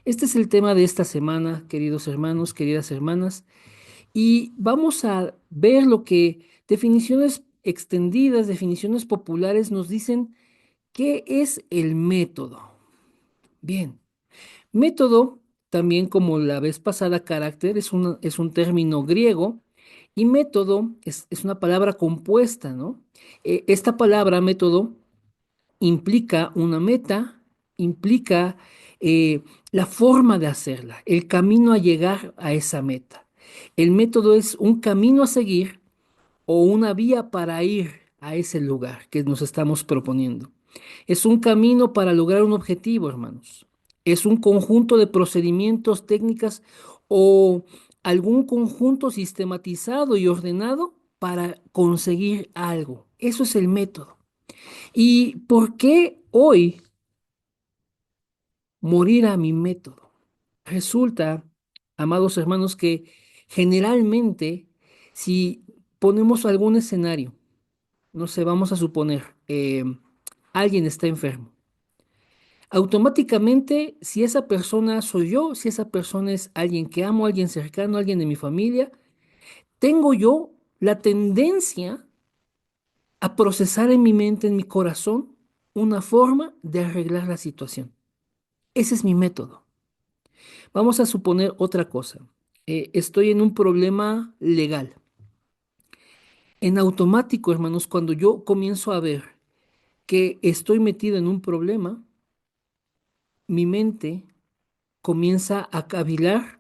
Este es el tema de esta semana, queridos hermanos, queridas hermanas, y vamos a ver lo que definiciones extendidas, definiciones populares nos dicen qué es el método. Bien, método, también como la vez pasada, carácter, es un término griego y método es una palabra compuesta, ¿no? Esta palabra método implica una meta, implica eh, la forma de hacerla, el camino a llegar a esa meta. El método es un camino a seguir o una vía para ir a ese lugar que nos estamos proponiendo. Es un camino para lograr un objetivo, hermanos. Es un conjunto de procedimientos, técnicas o algún conjunto sistematizado y ordenado para conseguir algo. Eso es el método. ¿Y por qué hoy morir a mi método? Resulta, amados hermanos, que generalmente si ponemos algún escenario, no sé, vamos a suponer, alguien está enfermo. Automáticamente, si esa persona soy yo, si esa persona es alguien que amo, alguien cercano, alguien de mi familia, tengo yo la tendencia a procesar en mi mente, en mi corazón, una forma de arreglar la situación. Ese es mi método. Vamos a suponer otra cosa. Estoy en un problema legal. En automático, hermanos, cuando yo comienzo a ver que estoy metido en un problema, mi mente comienza a cavilar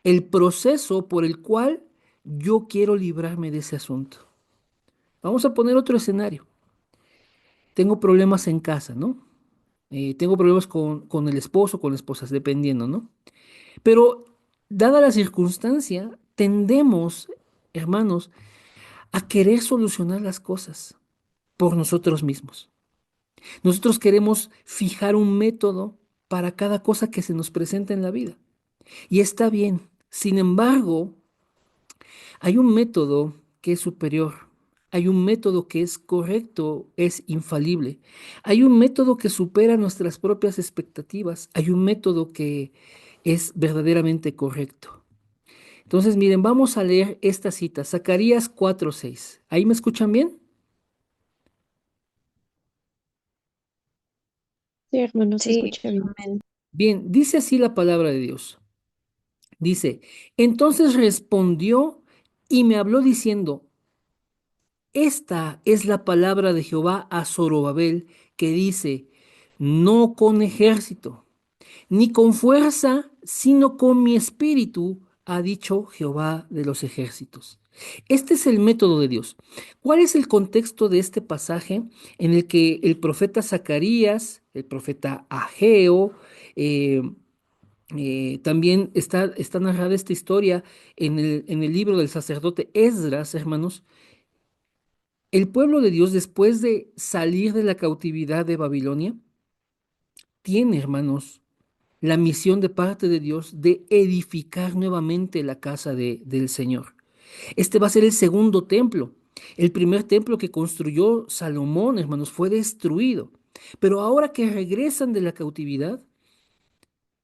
el proceso por el cual yo quiero librarme de ese asunto. Vamos a poner otro escenario. Tengo problemas en casa, ¿no? Tengo problemas con el esposo, con la esposa, dependiendo, ¿no? Pero, dada la circunstancia, tendemos, hermanos, a querer solucionar las cosas por nosotros mismos. Nosotros queremos fijar un método para cada cosa que se nos presenta en la vida. Y está bien. Sin embargo, hay un método que es superior. Hay un método que es correcto, es infalible. Hay un método que supera nuestras propias expectativas. Hay un método que es verdaderamente correcto. Entonces, miren, vamos a leer esta cita, Zacarías 4:6. ¿Ahí me escuchan bien? Sí, hermano, se Sí, escucha bien. amén. Bien, dice así la palabra de Dios. Dice, entonces respondió y me habló diciendo, esta es la palabra de Jehová a Zorobabel, que dice, no con ejército, ni con fuerza, sino con mi espíritu, ha dicho Jehová de los ejércitos. Este es el método de Dios. ¿Cuál es el contexto de este pasaje en el que el profeta Zacarías, el profeta Ageo, eh, también está narrada esta historia en el libro del sacerdote Esdras, hermanos? El pueblo de Dios, después de salir de la cautividad de Babilonia, tiene, hermanos, la misión de parte de Dios de edificar nuevamente la casa del Señor. Este va a ser el segundo templo. El primer templo que construyó Salomón, hermanos, fue destruido. Pero ahora que regresan de la cautividad,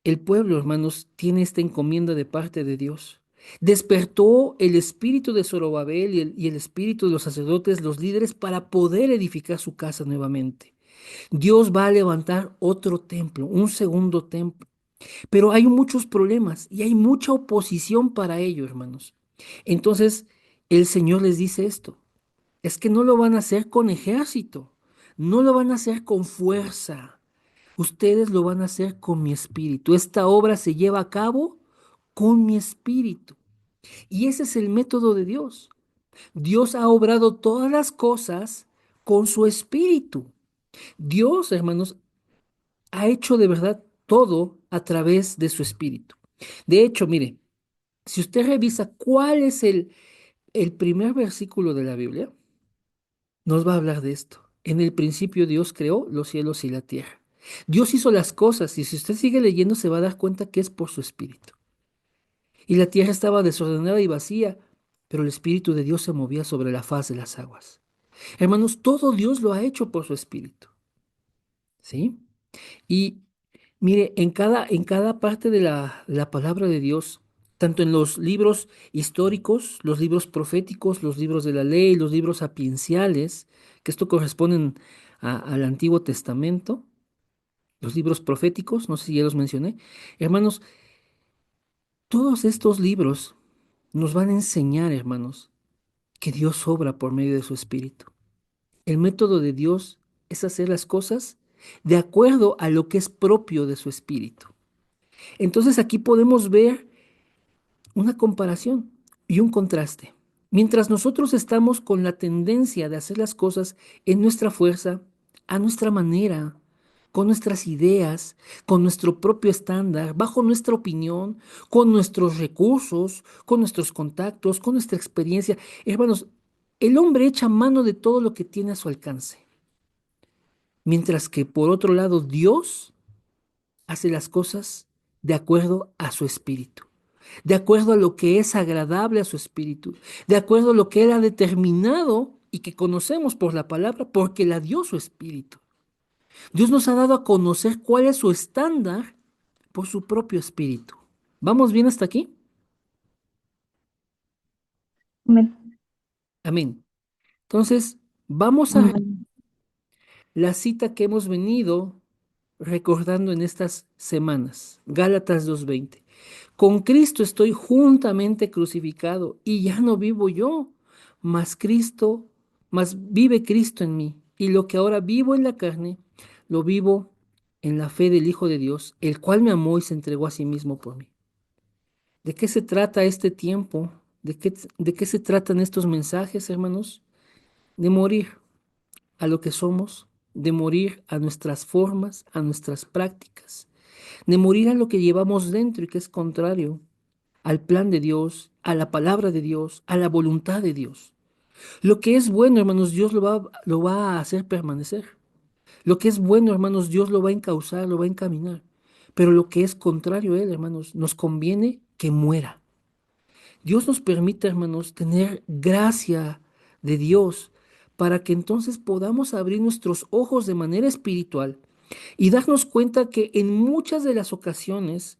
el pueblo, hermanos, tiene esta encomienda de parte de Dios. Despertó el espíritu de Zorobabel y el espíritu de los sacerdotes, los líderes, para poder edificar su casa nuevamente. Dios va a levantar otro templo, un segundo templo. Pero hay muchos problemas y hay mucha oposición para ello, hermanos. Entonces, el Señor les dice esto, es que no lo van a hacer con ejército, no lo van a hacer con fuerza, ustedes lo van a hacer con mi espíritu. Esta obra se lleva a cabo con mi espíritu. Y ese es el método de Dios. Dios ha obrado todas las cosas con su espíritu. Dios, hermanos, ha hecho de verdad todo a través de su espíritu. De hecho, mire, si usted revisa cuál es el primer versículo de la Biblia, nos va a hablar de esto. En el principio Dios creó los cielos y la tierra. Dios hizo las cosas y si usted sigue leyendo se va a dar cuenta que es por su espíritu. Y la tierra estaba desordenada y vacía, pero el espíritu de Dios se movía sobre la faz de las aguas. Hermanos, todo Dios lo ha hecho por su espíritu. ¿Sí? Y Mire, en cada parte de la palabra de Dios, tanto en los libros históricos, los libros proféticos, los libros de la ley, los libros sapienciales, que esto corresponden al Antiguo Testamento, los libros proféticos, no sé si ya los mencioné. Hermanos, todos estos libros nos van a enseñar, hermanos, que Dios obra por medio de su Espíritu. El método de Dios es hacer las cosas de acuerdo a lo que es propio de su Espíritu. Entonces aquí podemos ver una comparación y un contraste. Mientras nosotros estamos con la tendencia de hacer las cosas en nuestra fuerza, a nuestra manera, con nuestras ideas, con nuestro propio estándar, bajo nuestra opinión, con nuestros recursos, con nuestros contactos, con nuestra experiencia, hermanos, el hombre echa mano de todo lo que tiene a su alcance, mientras que por otro lado Dios hace las cosas de acuerdo a su espíritu, de acuerdo a lo que es agradable a su espíritu, de acuerdo a lo que Él ha determinado y que conocemos por la palabra, porque la dio su espíritu. Dios nos ha dado a conocer cuál es su estándar por su propio espíritu. ¿Vamos bien hasta aquí? Amén. Amén. Entonces, vamos a Amén. la cita que hemos venido recordando en estas semanas, Gálatas 2:20. Con Cristo estoy juntamente crucificado y ya no vivo yo, mas vive Cristo en mí. Y lo que ahora vivo en la carne, lo vivo en la fe del Hijo de Dios, el cual me amó y se entregó a sí mismo por mí. ¿De qué se trata este tiempo? ¿De qué se tratan estos mensajes, hermanos? De morir a lo que somos, de morir a nuestras formas, a nuestras prácticas, de morir a lo que llevamos dentro y que es contrario al plan de Dios, a la palabra de Dios, a la voluntad de Dios. Lo que es bueno, hermanos, Dios lo va a hacer permanecer. Lo que es bueno, hermanos, Dios lo va a encauzar, lo va a encaminar. Pero lo que es contrario a Él, hermanos, nos conviene que muera. Dios nos permite, hermanos, tener gracia de Dios para que entonces podamos abrir nuestros ojos de manera espiritual y darnos cuenta que en muchas de las ocasiones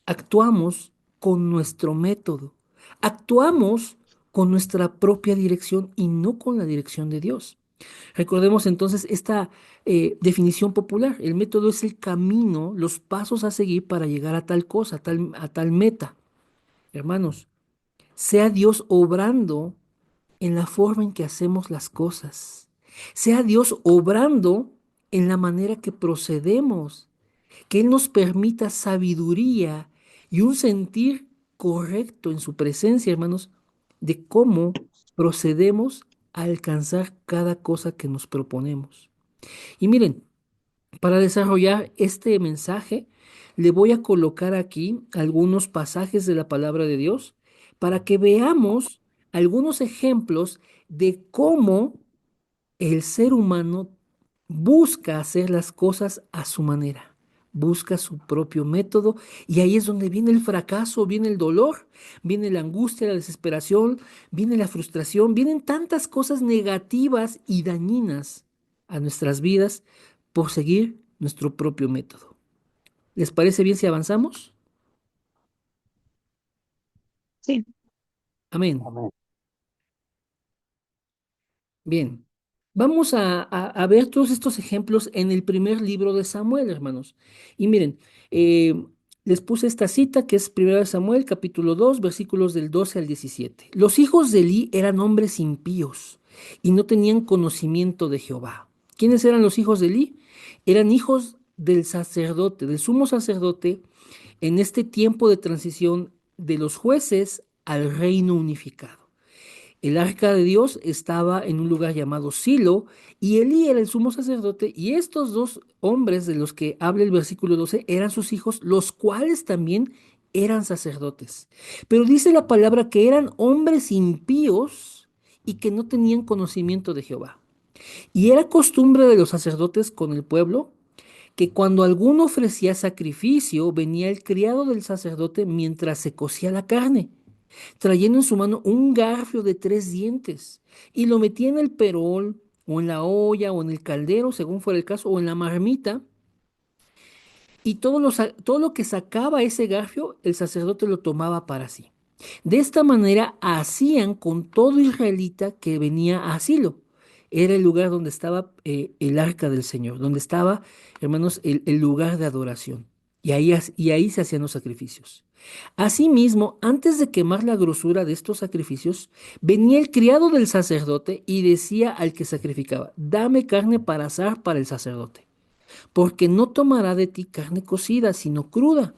actuamos con nuestro método, actuamos con nuestra propia dirección y no con la dirección de Dios. Recordemos entonces esta definición popular. El método es el camino, los pasos a seguir para llegar a tal cosa, a tal meta. Hermanos, sea Dios obrando en la forma en que hacemos las cosas. Sea Dios obrando en la manera que procedemos. Que Él nos permita sabiduría y un sentir correcto en su presencia, hermanos, de cómo procedemos a alcanzar cada cosa que nos proponemos. Y miren, para desarrollar este mensaje, le voy a colocar aquí algunos pasajes de la palabra de Dios para que veamos algunos ejemplos de cómo el ser humano busca hacer las cosas a su manera, busca su propio método y ahí es donde viene el fracaso, viene el dolor, viene la angustia, la desesperación, viene la frustración, vienen tantas cosas negativas y dañinas a nuestras vidas por seguir nuestro propio método. ¿Les parece bien si avanzamos? Sí. Amén. Bien, vamos a ver todos estos ejemplos en el primer libro de Samuel, hermanos. Y miren, les puse esta cita que es 1 de Samuel, capítulo 2, versículos del 12 al 17. Los hijos de Elí eran hombres impíos y no tenían conocimiento de Jehová. ¿Quiénes eran los hijos de Elí? Eran hijos del sacerdote, del sumo sacerdote, en este tiempo de transición de los jueces al reino unificado. El arca de Dios estaba en un lugar llamado Silo y Elí era el sumo sacerdote y estos dos hombres de los que habla el versículo 12 eran sus hijos, los cuales también eran sacerdotes. Pero dice la palabra que eran hombres impíos y que no tenían conocimiento de Jehová. Y era costumbre de los sacerdotes con el pueblo que cuando alguno ofrecía sacrificio venía el criado del sacerdote mientras se cocía la carne trayendo en su mano un garfio de 3 dientes, y lo metía en el perol, o en la olla, o en el caldero, según fuera el caso, o en la marmita, y todo lo que sacaba ese garfio, el sacerdote lo tomaba para sí. De esta manera hacían con todo israelita que venía a Silo. Era el lugar donde estaba el arca del Señor, donde estaba, hermanos, el lugar de adoración. Y ahí se hacían los sacrificios. Asimismo, antes de quemar la grosura de estos sacrificios, venía el criado del sacerdote y decía al que sacrificaba, dame carne para asar para el sacerdote, porque no tomará de ti carne cocida, sino cruda.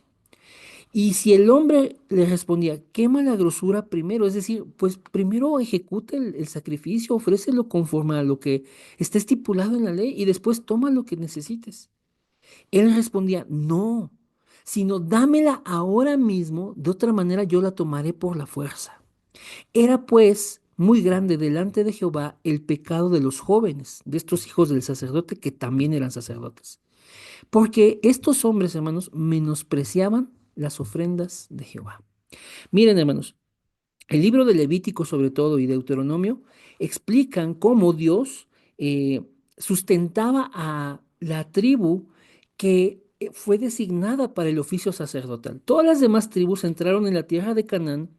Y si el hombre le respondía, quema la grosura primero, es decir, pues primero ejecuta el sacrificio, ofrécelo conforme a lo que está estipulado en la ley y después toma lo que necesites. Él respondía, no, sino dámela ahora mismo, de otra manera yo la tomaré por la fuerza. Era pues muy grande delante de Jehová el pecado de los jóvenes, de estos hijos del sacerdote que también eran sacerdotes. Porque estos hombres, hermanos, menospreciaban las ofrendas de Jehová. Miren, hermanos, el libro de Levítico sobre todo y Deuteronomio explican cómo Dios eh, sustentaba a la tribu que fue designada para el oficio sacerdotal. Todas las demás tribus entraron en la tierra de Canaán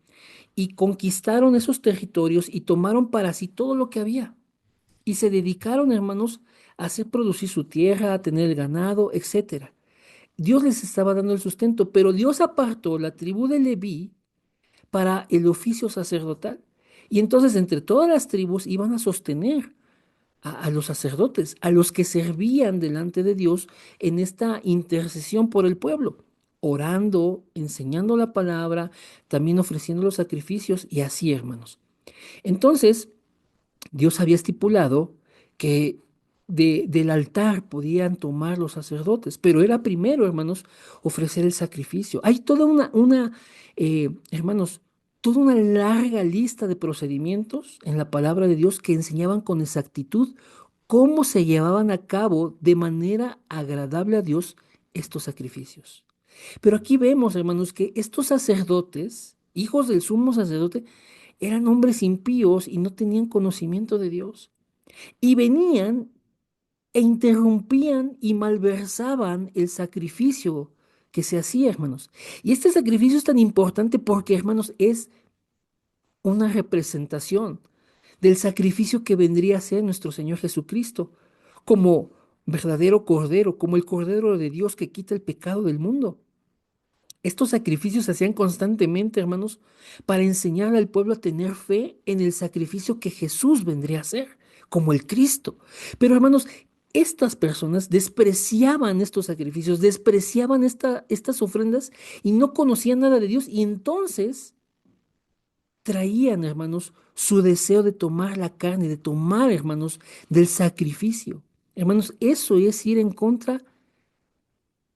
y conquistaron esos territorios y tomaron para sí todo lo que había. Y se dedicaron, hermanos, a hacer producir su tierra, a tener el ganado, etcétera. Dios les estaba dando el sustento, pero Dios apartó la tribu de Leví para el oficio sacerdotal. Y entonces entre todas las tribus iban a sostener a los sacerdotes, a los que servían delante de Dios en esta intercesión por el pueblo, orando, enseñando la palabra, también ofreciendo los sacrificios y así, hermanos. Entonces, Dios había estipulado que del altar podían tomar los sacerdotes, pero era primero, hermanos, ofrecer el sacrificio. Hay toda hermanos, toda una larga lista de procedimientos en la palabra de Dios que enseñaban con exactitud cómo se llevaban a cabo de manera agradable a Dios estos sacrificios. Pero aquí vemos, hermanos, que estos sacerdotes, hijos del sumo sacerdote, eran hombres impíos y no tenían conocimiento de Dios. Y venían e interrumpían y malversaban el sacrificio que se hacía, hermanos. Y este sacrificio es tan importante porque, hermanos, es una representación del sacrificio que vendría a ser nuestro Señor Jesucristo, como verdadero Cordero, como el Cordero de Dios que quita el pecado del mundo. Estos sacrificios se hacían constantemente, hermanos, para enseñar al pueblo a tener fe en el sacrificio que Jesús vendría a hacer, como el Cristo. Pero, hermanos, estas personas despreciaban estos sacrificios, despreciaban estas ofrendas y no conocían nada de Dios. Y entonces traían, hermanos, su deseo de tomar la carne, de tomar, hermanos, del sacrificio. Hermanos, eso es ir en contra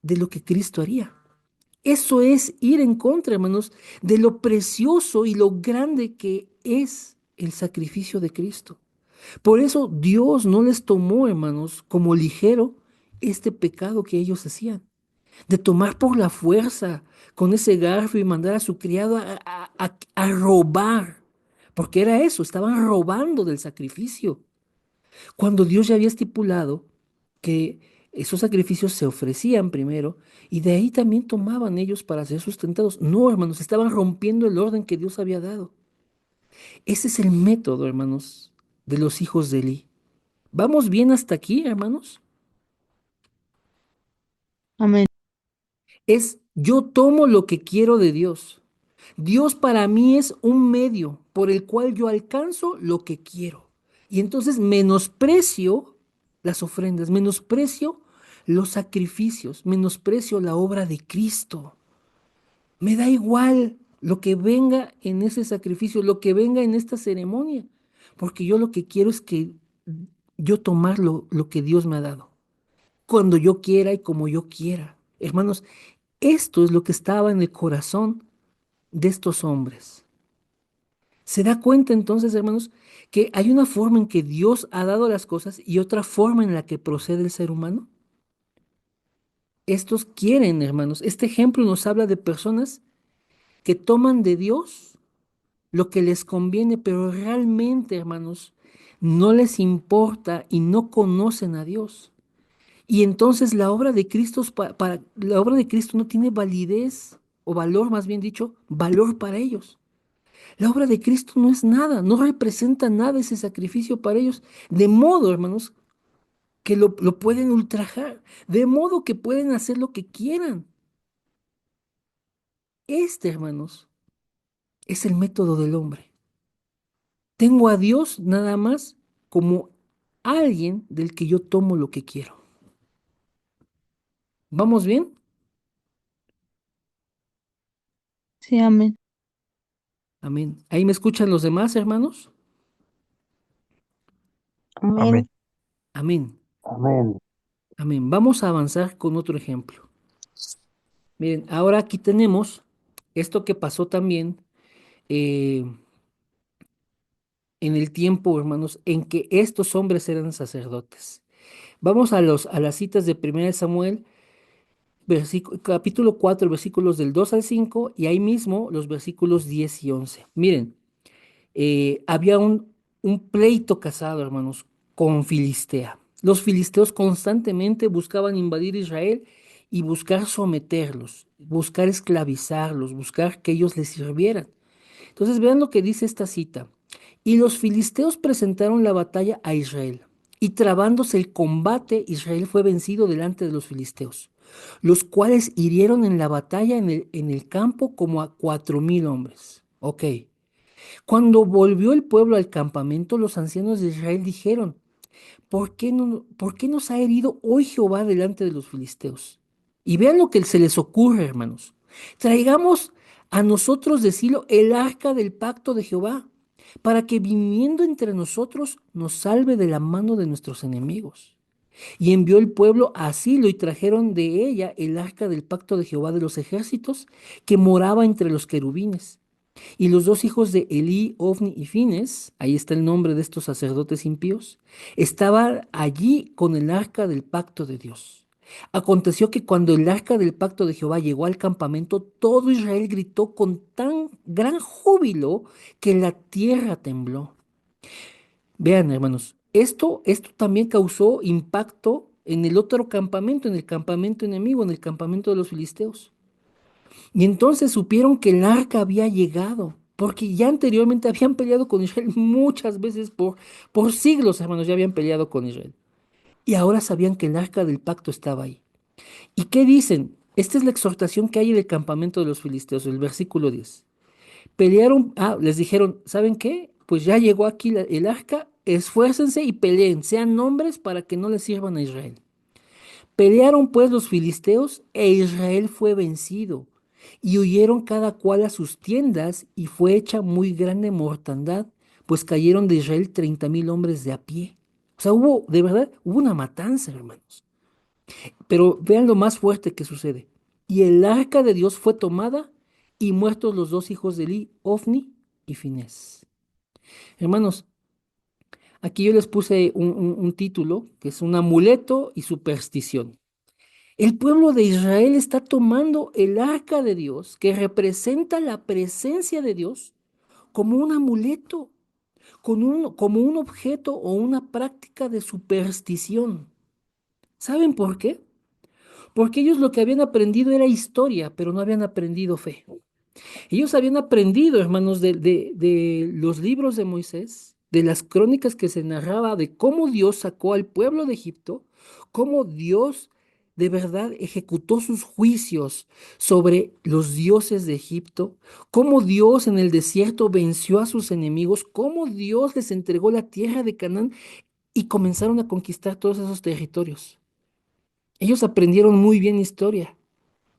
de lo que Cristo haría. Eso es ir en contra, hermanos, de lo precioso y lo grande que es el sacrificio de Cristo. Por eso Dios no les tomó, hermanos, como ligero este pecado que ellos hacían, de tomar por la fuerza con ese garfio y mandar a su criado a robar, porque era eso, estaban robando del sacrificio. Cuando Dios ya había estipulado que esos sacrificios se ofrecían primero y de ahí también tomaban ellos para ser sustentados. No, hermanos, estaban rompiendo el orden que Dios había dado. Ese es el método, hermanos, de los hijos de Eli. ¿Vamos bien hasta aquí, hermanos? Amén. Es yo tomo lo que quiero de Dios. Dios para mí es un medio por el cual yo alcanzo lo que quiero. Y entonces menosprecio las ofrendas, menosprecio los sacrificios, menosprecio la obra de Cristo. Me da igual lo que venga en ese sacrificio, lo que venga en esta ceremonia, porque yo lo que quiero es que yo tomar lo que Dios me ha dado, cuando yo quiera y como yo quiera. Hermanos, esto es lo que estaba en el corazón de estos hombres. ¿Se da cuenta entonces, hermanos, que hay una forma en que Dios ha dado las cosas y otra forma en la que procede el ser humano? Estos quieren, hermanos. Este ejemplo nos habla de personas que toman de Dios lo que les conviene, pero realmente, hermanos, no les importa y no conocen a Dios. Y entonces la obra de Cristo, la obra de Cristo no tiene validez, o valor, más bien dicho, valor para ellos. La obra de Cristo no es nada, no representa nada ese sacrificio para ellos. De modo, hermanos, que lo pueden ultrajar, de modo que pueden hacer lo que quieran. Este, hermanos, es el método del hombre. Tengo a Dios nada más como alguien del que yo tomo lo que quiero. ¿Vamos bien? Sí, amén. Amén. ¿Ahí me escuchan los demás, hermanos? Amén. Amén. Amén. Amén. Vamos a avanzar con otro ejemplo. Miren, ahora aquí tenemos esto que pasó también eh, en el tiempo, hermanos, en que estos hombres eran sacerdotes. Vamos a las citas de 1 Samuel, capítulo 4, versículos del 2 al 5 y ahí mismo los versículos 10 y 11. Miren, había un pleito casado, hermanos, con Filistea. Los filisteos constantemente buscaban invadir Israel y buscar someterlos, buscar esclavizarlos, buscar que ellos les sirvieran. Entonces vean lo que dice esta cita. Y los filisteos presentaron la batalla a Israel. Y trabándose el combate, Israel fue vencido delante de los filisteos, los cuales hirieron en la batalla en el campo como a 4,000 hombres. Ok. Cuando volvió el pueblo al campamento, los ancianos de Israel dijeron, por qué nos ha herido hoy Jehová delante de los filisteos? Y vean lo que se les ocurre, hermanos. Traigamos a nosotros de Silo el arca del pacto de Jehová, para que viniendo entre nosotros nos salve de la mano de nuestros enemigos. Y envió el pueblo a Silo y trajeron de ella el arca del pacto de Jehová de los ejércitos, que moraba entre los querubines. Y los dos hijos de Elí, Ofni y Fines, ahí está el nombre de estos sacerdotes impíos, estaban allí con el arca del pacto de Dios. Aconteció que cuando el arca del pacto de Jehová llegó al campamento, todo Israel gritó con tan gran júbilo que la tierra tembló. Vean, hermanos, esto también causó impacto en el otro campamento, en el campamento enemigo, en el campamento de los filisteos. Y entonces supieron que el arca había llegado, porque ya anteriormente habían peleado con Israel muchas veces por siglos, hermanos, ya habían peleado con Israel. Y ahora sabían que el arca del pacto estaba ahí. ¿Y qué dicen? Esta es la exhortación que hay en el campamento de los filisteos, el versículo 10. Pelearon, les dijeron, ¿saben qué? Pues ya llegó aquí el arca, esfuércense y peleen, sean hombres para que no les sirvan a Israel. Pelearon pues los filisteos e Israel fue vencido, y huyeron cada cual a sus tiendas, y fue hecha muy grande mortandad, pues cayeron de Israel 30,000 hombres de a pie. O sea, de verdad, hubo una matanza, hermanos. Pero vean lo más fuerte que sucede. Y el arca de Dios fue tomada, y muertos los dos hijos de Eli, Ofni y Finés. Hermanos, aquí yo les puse un título, que es un amuleto y superstición. El pueblo de Israel está tomando el arca de Dios, que representa la presencia de Dios, como un amuleto, como un objeto o una práctica de superstición. ¿Saben por qué? Porque ellos lo que habían aprendido era historia, pero no habían aprendido fe. Ellos habían aprendido, hermanos, de los libros de Moisés, de las crónicas que se narraba de cómo Dios sacó al pueblo de Egipto, cómo Dios de verdad ejecutó sus juicios sobre los dioses de Egipto, cómo Dios en el desierto venció a sus enemigos, cómo Dios les entregó la tierra de Canaán y comenzaron a conquistar todos esos territorios. Ellos aprendieron muy bien historia.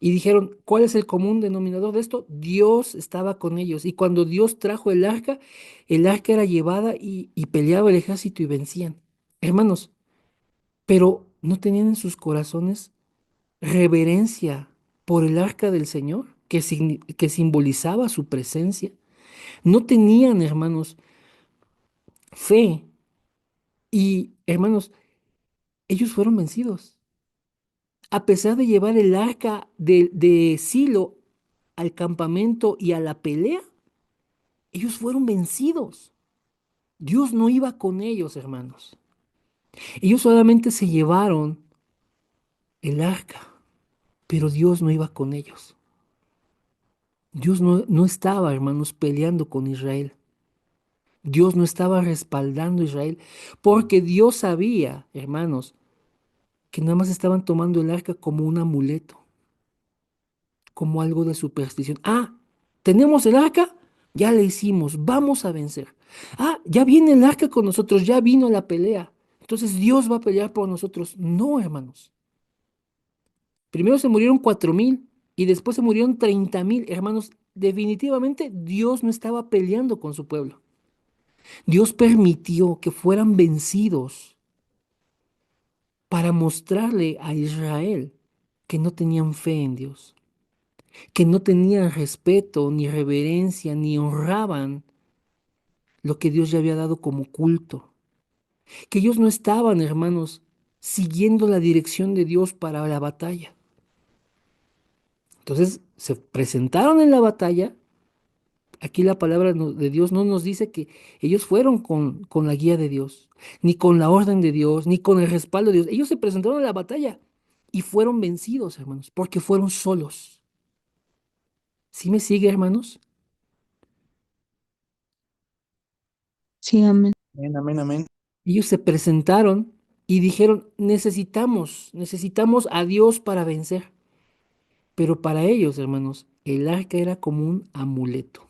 Y dijeron, ¿cuál es el común denominador de esto? Dios estaba con ellos. Y cuando Dios trajo el arca era llevada y peleaba el ejército y vencían. Hermanos, pero no tenían en sus corazones reverencia por el arca del Señor, que simbolizaba su presencia. No tenían, hermanos, fe. Y, hermanos, ellos fueron vencidos. A pesar de llevar el arca de Silo al campamento y a la pelea, ellos fueron vencidos. Dios no iba con ellos, hermanos. Ellos solamente se llevaron, el arca, pero Dios no iba con ellos. Dios no estaba, hermanos, peleando con Israel. Dios no estaba respaldando a Israel, porque Dios sabía, hermanos, que nada más estaban tomando el arca como un amuleto, como algo de superstición. Ah, tenemos el arca, ya le hicimos, vamos a vencer. Ah, ya viene el arca con nosotros, ya vino la pelea. Entonces Dios va a pelear por nosotros. No, hermanos. Primero se murieron 4,000 y después se murieron 30,000. Hermanos, definitivamente Dios no estaba peleando con su pueblo. Dios permitió que fueran vencidos para mostrarle a Israel que no tenían fe en Dios, que no tenían respeto, ni reverencia, ni honraban lo que Dios ya había dado como culto, que ellos no estaban, hermanos, siguiendo la dirección de Dios para la batalla. Entonces se presentaron en la batalla. Aquí la palabra de Dios no nos dice que ellos fueron con la guía de Dios, ni con la orden de Dios, ni con el respaldo de Dios. Ellos se presentaron en la batalla y fueron vencidos, hermanos, porque fueron solos. ¿Sí me sigue, hermanos? Sí, amén. Amén, amén, amén. Ellos se presentaron y dijeron, necesitamos a Dios para vencer. Pero para ellos, hermanos, el arca era como un amuleto.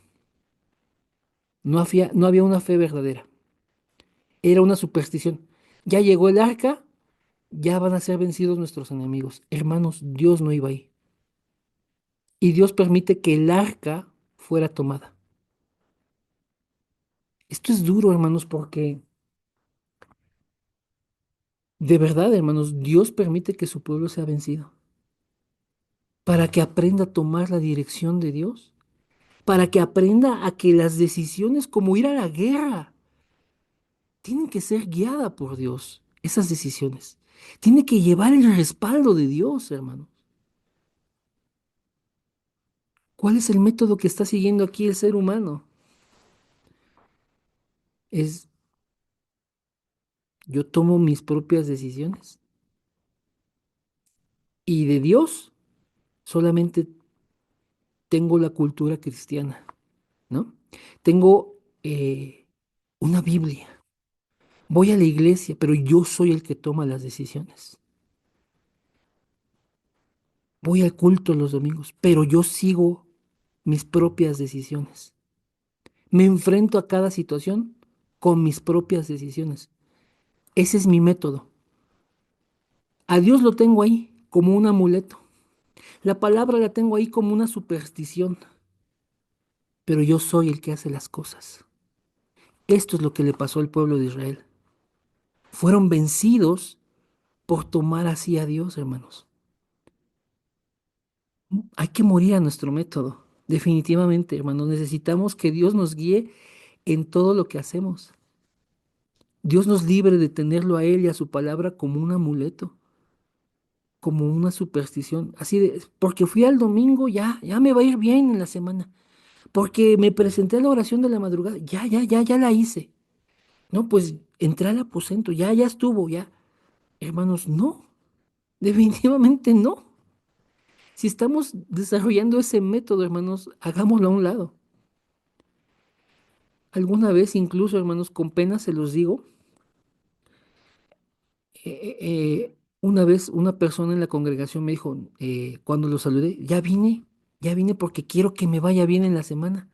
No había una fe verdadera. Era una superstición. Ya llegó el arca, ya van a ser vencidos nuestros enemigos. Hermanos, Dios no iba ahí. Y Dios permite que el arca fuera tomada. Esto es duro, hermanos, porque de verdad, hermanos, Dios permite que su pueblo sea vencido. Para que aprenda a tomar la dirección de Dios. Para que aprenda a que las decisiones como ir a la guerra tienen que ser guiadas por Dios. Esas decisiones. Tiene que llevar el respaldo de Dios, hermanos. ¿Cuál es el método que está siguiendo aquí el ser humano? Es yo tomo mis propias decisiones y de Dios solamente tengo la cultura cristiana, ¿no? Tengo una Biblia. Voy a la iglesia, pero yo soy el que toma las decisiones. Voy al culto los domingos, pero yo sigo mis propias decisiones. Me enfrento a cada situación con mis propias decisiones. Ese es mi método. A Dios lo tengo ahí como un amuleto. La palabra la tengo ahí como una superstición, pero yo soy el que hace las cosas. Esto es lo que le pasó al pueblo de Israel. Fueron vencidos por tomar así a Dios, hermanos. Hay que morir a nuestro método. Definitivamente, hermanos, necesitamos que Dios nos guíe en todo lo que hacemos. Dios nos libre de tenerlo a Él y a su palabra como un amuleto, como una superstición. Así de, porque fui al domingo, ya me va a ir bien en la semana. Porque me presenté a la oración de la madrugada, ya la hice. No, pues entré al aposento, ya estuvo, ya. Hermanos, no, definitivamente no. Si estamos desarrollando ese método, hermanos, hagámoslo a un lado. Alguna vez, incluso, hermanos, con pena se los digo, una vez una persona en la congregación me dijo, cuando lo saludé, ya vine porque quiero que me vaya bien en la semana.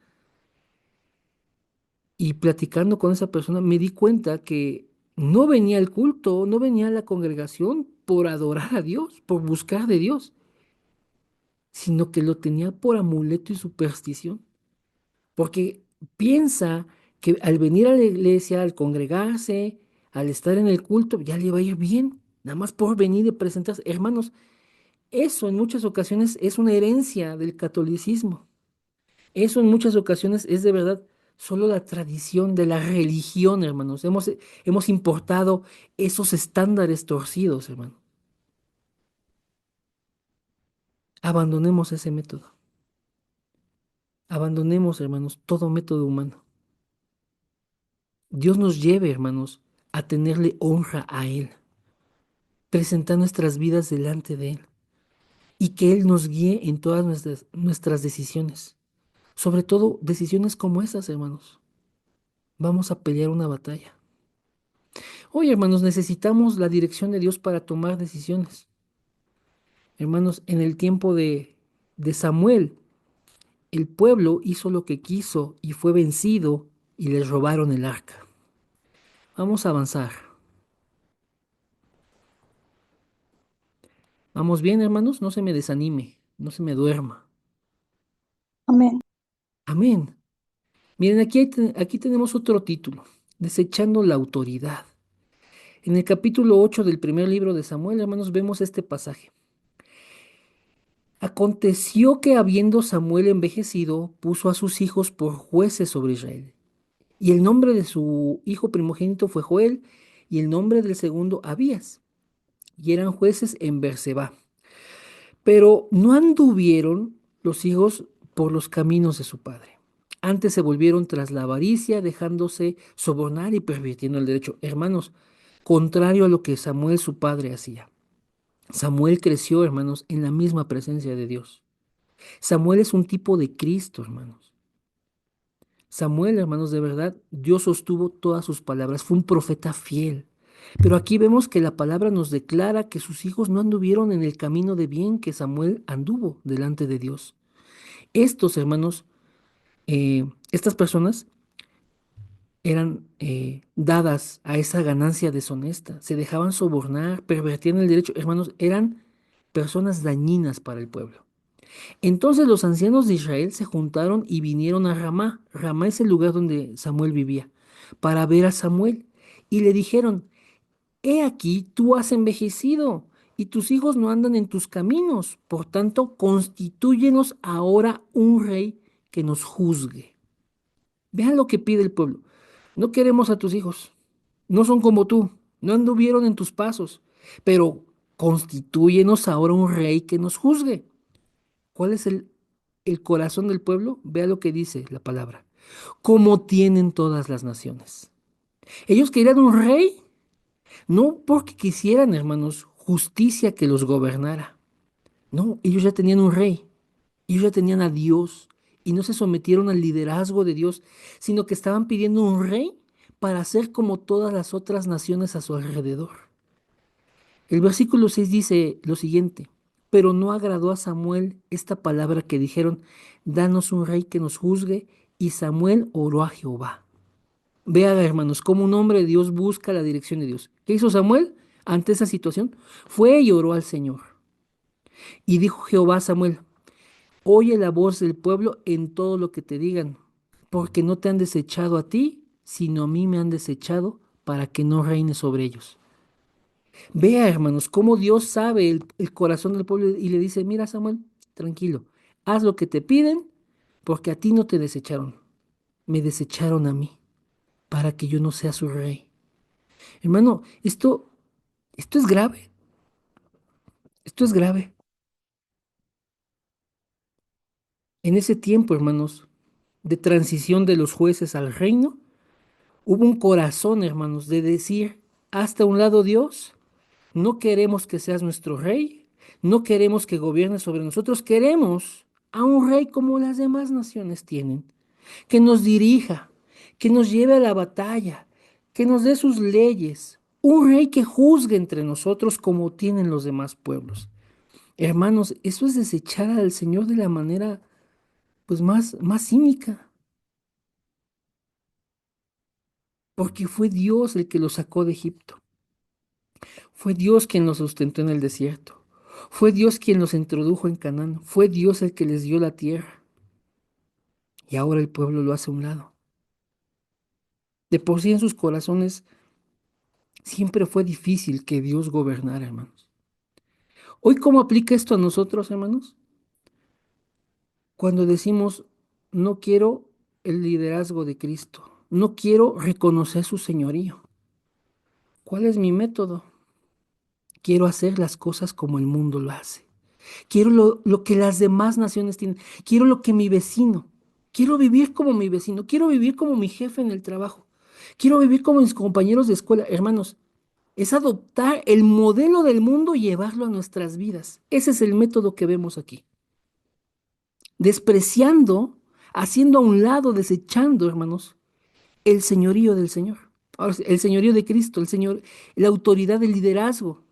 Y platicando con esa persona me di cuenta que no venía al culto, no venía a la congregación por adorar a Dios, por buscar de Dios, sino que lo tenía por amuleto y superstición, porque piensa que al venir a la iglesia, al congregarse, al estar en el culto, ya le va a ir bien, nada más por venir y presentarse. Hermanos, eso en muchas ocasiones es una herencia del catolicismo. Eso en muchas ocasiones es de verdad solo la tradición de la religión, hermanos. Hemos importado esos estándares torcidos, hermano. Abandonemos ese método. Abandonemos, hermanos, todo método humano. Dios nos lleve, hermanos, a tenerle honra a Él. presentar nuestras vidas delante de Él y que Él nos guíe en todas nuestras decisiones. Sobre todo decisiones como esas, hermanos. Vamos a pelear una batalla. Hoy, hermanos, necesitamos la dirección de Dios para tomar decisiones. Hermanos, en el tiempo de Samuel, el pueblo hizo lo que quiso y fue vencido y les robaron el arca. Vamos a avanzar. Vamos bien, hermanos, no se me desanime, no se me duerma. Amén. Amén. Miren, aquí tenemos otro título, desechando la autoridad. En el capítulo 8 del primer libro de Samuel, hermanos, vemos este pasaje. Aconteció que habiendo Samuel envejecido, puso a sus hijos por jueces sobre Israel. Y el nombre de su hijo primogénito fue Joel, y el nombre del segundo Abías. Y eran jueces en Berseba. Pero no anduvieron los hijos por los caminos de su padre. Antes se volvieron tras la avaricia, dejándose sobornar y pervirtiendo el derecho. Hermanos, contrario a lo que Samuel su padre hacía. Samuel creció, hermanos, en la misma presencia de Dios. Samuel es un tipo de Cristo, hermanos. Samuel, hermanos, de verdad, Dios sostuvo todas sus palabras. Fue un profeta fiel. Pero aquí vemos que la palabra nos declara que sus hijos no anduvieron en el camino de bien que Samuel anduvo delante de Dios. Estos hermanos, estas personas eran dadas a esa ganancia deshonesta, se dejaban sobornar, pervertían el derecho. Hermanos, eran personas dañinas para el pueblo. Entonces los ancianos de Israel se juntaron y vinieron a Ramá. Ramá es el lugar donde Samuel vivía, para ver a Samuel. Y le dijeron, he aquí, tú has envejecido y tus hijos no andan en tus caminos. Por tanto, constitúyenos ahora un rey que nos juzgue. Vean lo que pide el pueblo. No queremos a tus hijos. No son como tú. No anduvieron en tus pasos. Pero constitúyenos ahora un rey que nos juzgue. ¿Cuál es el corazón del pueblo? Vea lo que dice la palabra. Como tienen todas las naciones. Ellos querían un rey, no porque quisieran, hermanos, justicia que los gobernara. No, ellos ya tenían un rey. Ellos ya tenían a Dios y no se sometieron al liderazgo de Dios, sino que estaban pidiendo un rey para ser como todas las otras naciones a su alrededor. El versículo 6 dice lo siguiente, pero no agradó a Samuel esta palabra que dijeron, danos un rey que nos juzgue, y Samuel oró a Jehová. Vean, hermanos, cómo un hombre de Dios busca la dirección de Dios. ¿Qué hizo Samuel ante esa situación? Fue y oró al Señor. Y dijo Jehová a Samuel, oye la voz del pueblo en todo lo que te digan, porque no te han desechado a ti, sino a mí me han desechado para que no reine sobre ellos. Vea, hermanos, cómo Dios sabe el corazón del pueblo y le dice, mira, Samuel, tranquilo, haz lo que te piden, porque a ti no te desecharon, me desecharon a mí, para que yo no sea su rey. Hermano, esto es grave, esto es grave. En ese tiempo, hermanos, de transición de los jueces al reino, hubo un corazón, hermanos, de decir, hasta un lado Dios, no queremos que seas nuestro rey, no queremos que gobiernes sobre nosotros, queremos a un rey como las demás naciones tienen, que nos dirija, que nos lleve a la batalla, que nos dé sus leyes, un rey que juzgue entre nosotros como tienen los demás pueblos. Hermanos, eso es desechar al Señor de la manera pues más cínica, porque fue Dios el que los sacó de Egipto. Fue Dios quien los sustentó en el desierto. Fue Dios quien los introdujo en Canaán. Fue Dios el que les dio la tierra. Y ahora el pueblo lo hace a un lado. De por sí en sus corazones siempre fue difícil que Dios gobernara, hermanos. Hoy, ¿cómo aplica esto a nosotros, hermanos? Cuando decimos, no quiero el liderazgo de Cristo. No quiero reconocer su señorío. ¿Cuál es mi método? Quiero hacer las cosas como el mundo lo hace. Quiero lo que las demás naciones tienen. Quiero lo que mi vecino. Quiero vivir como mi vecino. Quiero vivir como mi jefe en el trabajo. Quiero vivir como mis compañeros de escuela. Hermanos, Es adoptar el modelo del mundo y llevarlo a nuestras vidas. Ese es el método que vemos aquí. Despreciando, haciendo a un lado, desechando, hermanos, el señorío del Señor. Ahora, el señorío de Cristo, el Señor, la autoridad del liderazgo,